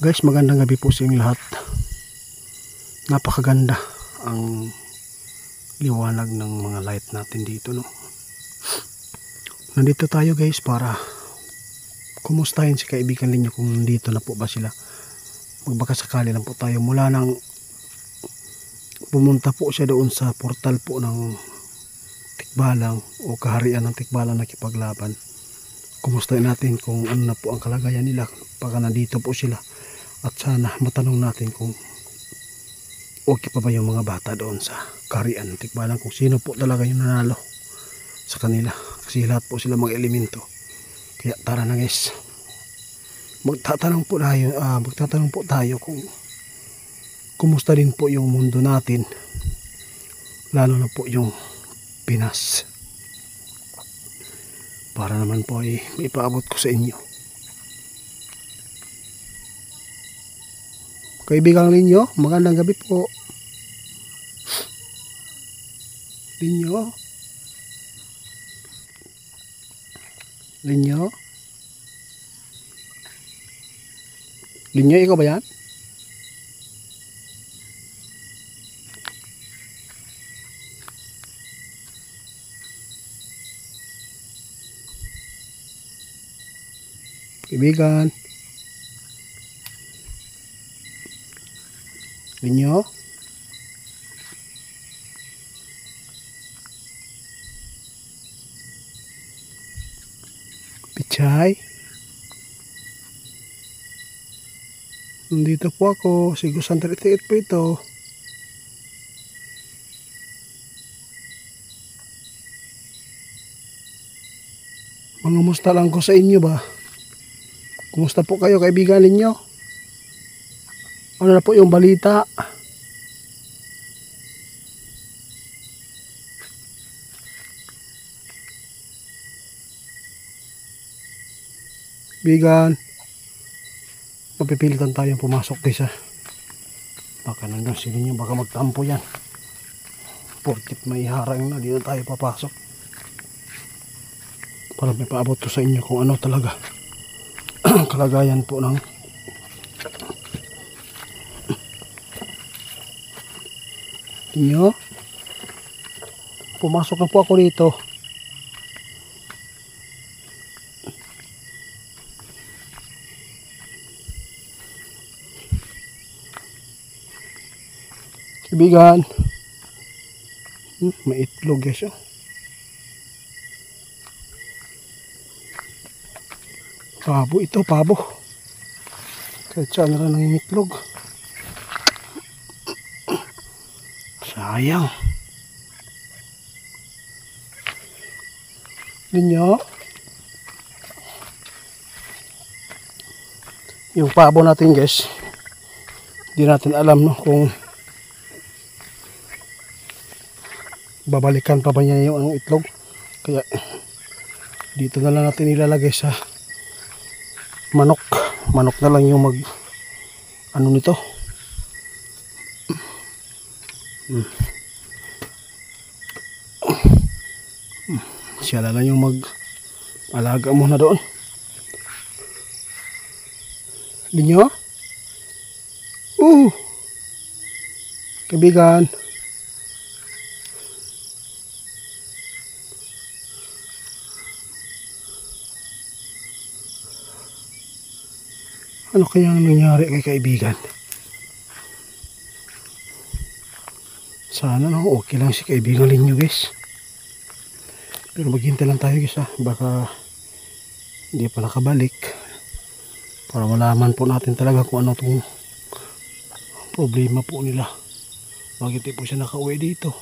Guys, magandang gabi po sa inyong lahat. Napakaganda ang liwanag ng mga light natin dito, no. Nandito tayo guys para kumustahin si kaibigan ninyo kung nandito na po ba sila. Magbaka sakali lang po tayo mula nang pumunta po siya doon sa portal po ng Tikbalang o kaharian ng Tikbalang nakipaglaban. Kumustahin natin kung ano na po ang kalagayan nila pagka nandito po sila. At sana matanong natin kung okay pa ba yung mga bata doon sa kaharian ng Tikbalang, kung sino po talaga yung nanalo sa kanila. Kasi lahat po sila mga elemento. Kaya tara na guys. Magtatanong po tayo kung kumusta din po yung mundo natin. Lalo na po yung Pinas. Para naman po ay maipaabot ko sa inyo. Kaibigan Linyo, magandang gabi po. Linyo? Linyo? Linyo, ikaw ba yan? Kaibigan Linyo? Pichay? Nandito po ako, si Gusan 38 po ito. Mangamusta lang ko sa inyo ba? Kumusta po kayo kaibigan ninyo? Ano na po yung balita? Bigan, mapipilitan tayong pumasok guys ha. Baka nandun sila nyo, baka magtampo yan. Porkit may harang na, di na tayo papasok. Para may paabot ko sa inyo kung ano talaga kalagayan po ng inyo. Pumasok na po ako dito. Kaibigan, may itlog guys oh. Pabo ito, pabo. Kahit saan na lang itlog. Sayang. Linyo, yung pabo natin guys, hindi natin alam no kung babalikan pa ba niya yung itlog. Kaya dito na lang natin ilalagay sa manok. Manok na lang yung mag ano nito. Siya lang yung mag-alaga muna doon. Linyo? Kaibigan. Ano kaya ang nangyari kay kaibigan? Sana no, okay lang si kaibigan Linyo guys. Pero maghintay lang tayo guys ha. Baka hindi pa nakabalik. Para malaman po natin talaga kung ano itong problema po nila. Bakit di po siya nakauwi dito?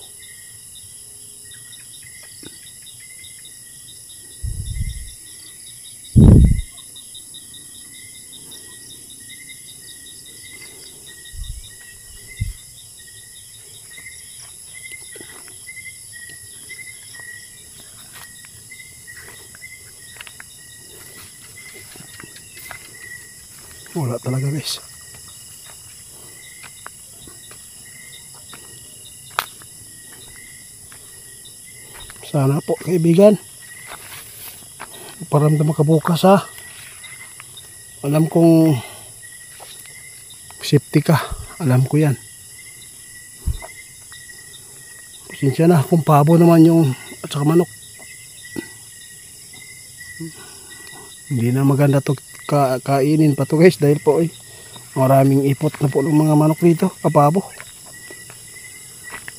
Wala talaga guys. Sana po kaibigan, paramdam ka bukas ha. Alam kong Safety ka. Alam ko yan. Pasensya na kung pabo naman yung at saka manok. Hindi na maganda to kainin pa to guys dahil po maraming ipot na po ng mga manok dito, kapabo.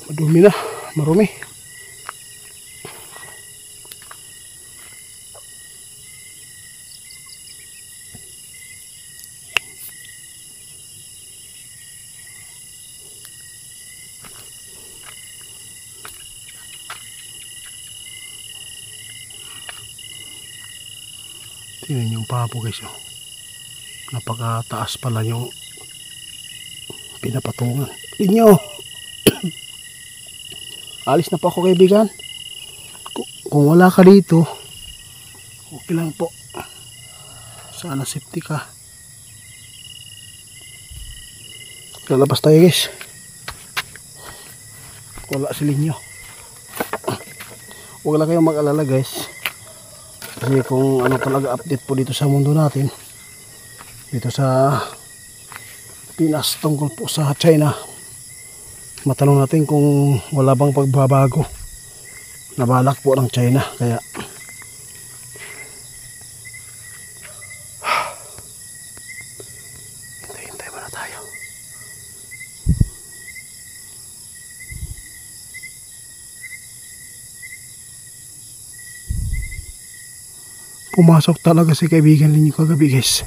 Madumi na, marumi. Tingnan yung pabo guys, oh. Napakataas pala yung pinapatungan. Inyo. Alis na po ako kaibigan. Kung wala ka dito, okay lang po. Sana safety ka. Lalabas tayo guys. Wala si Linyo. Huwag lang kayong mag-alala guys. Kasi kung ano talaga update po dito sa mundo natin, dito sa Pinas tungkol po sa China, matanong natin kung wala bang pagbabago na balak po ng China. Kaya hintay muna tayo. Pumasok talaga si kaibigan ninyo kagabi guys,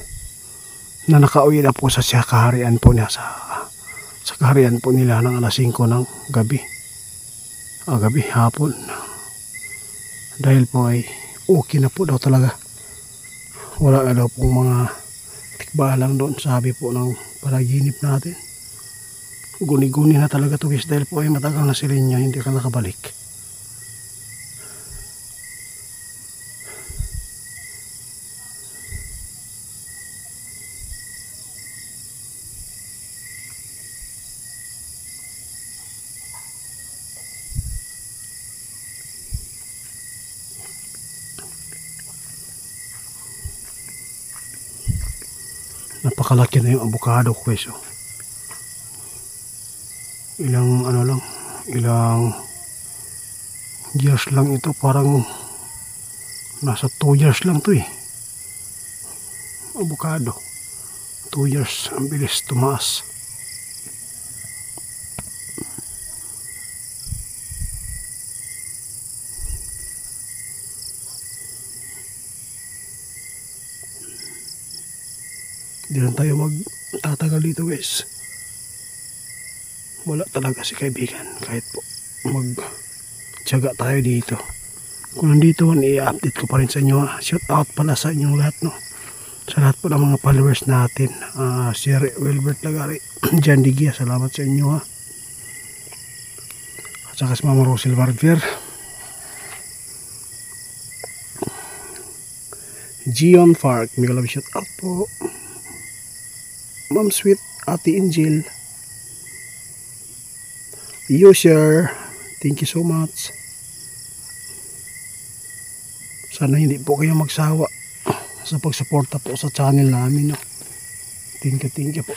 na nakauwi na po sa kaharian po niya sa kaharian po nila ng alas 5 ng gabi. Hapon. Dahil po ay okay na po daw talaga. Wala na daw pong mga tikbalang doon, sabi po ng panaginip natin. Guni-guni na talaga to guys dahil po ay matagal na sila niya hindi ka nakabalik. Napakalaki na yung avocado ko guys, oh. Ilang years lang ito, parang nasa 2 years lang to avocado. 2 years, ang bilis tumaas. Hindi lang tayo magtatagal dito guys. Wala talaga si kaibigan kahit po magtiyaga tayo dito. Kung nandito man, i-update ko pa rin sa inyo. Shout out pala sa inyong lahat, no? Sa lahat po ng mga followers natin. Sir Wilbert Lagari, Jan Digia, salamat sa inyo, ha. At saka si Mama Rosel Varvier, Gion Park, may kalab shout out po. Ma'am Sweet, Ate Angel, User, thank you so much. Sana hindi po kayo magsawa sa pagsuporta po sa channel namin, no? Thank you po.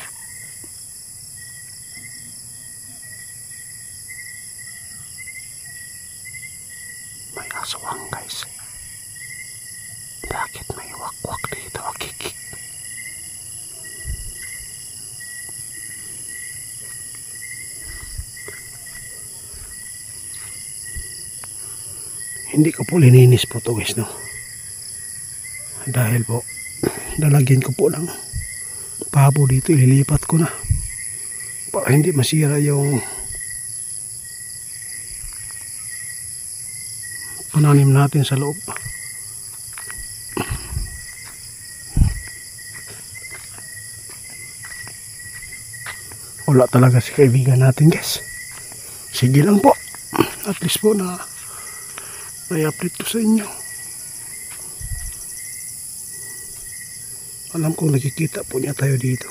May aswang guys. Bakit may wakwak dito? Kikik. Hindi ko po lininis po to guys, no? Dahil po lalagyan ko po ng pabo dito, ililipat ko na para hindi masira yung pananim natin sa loob. Wala talaga si kaibigan natin guys. Sige lang po, at least po na i-update ko sa inyo. Alam kong nakikita po niya tayo dito.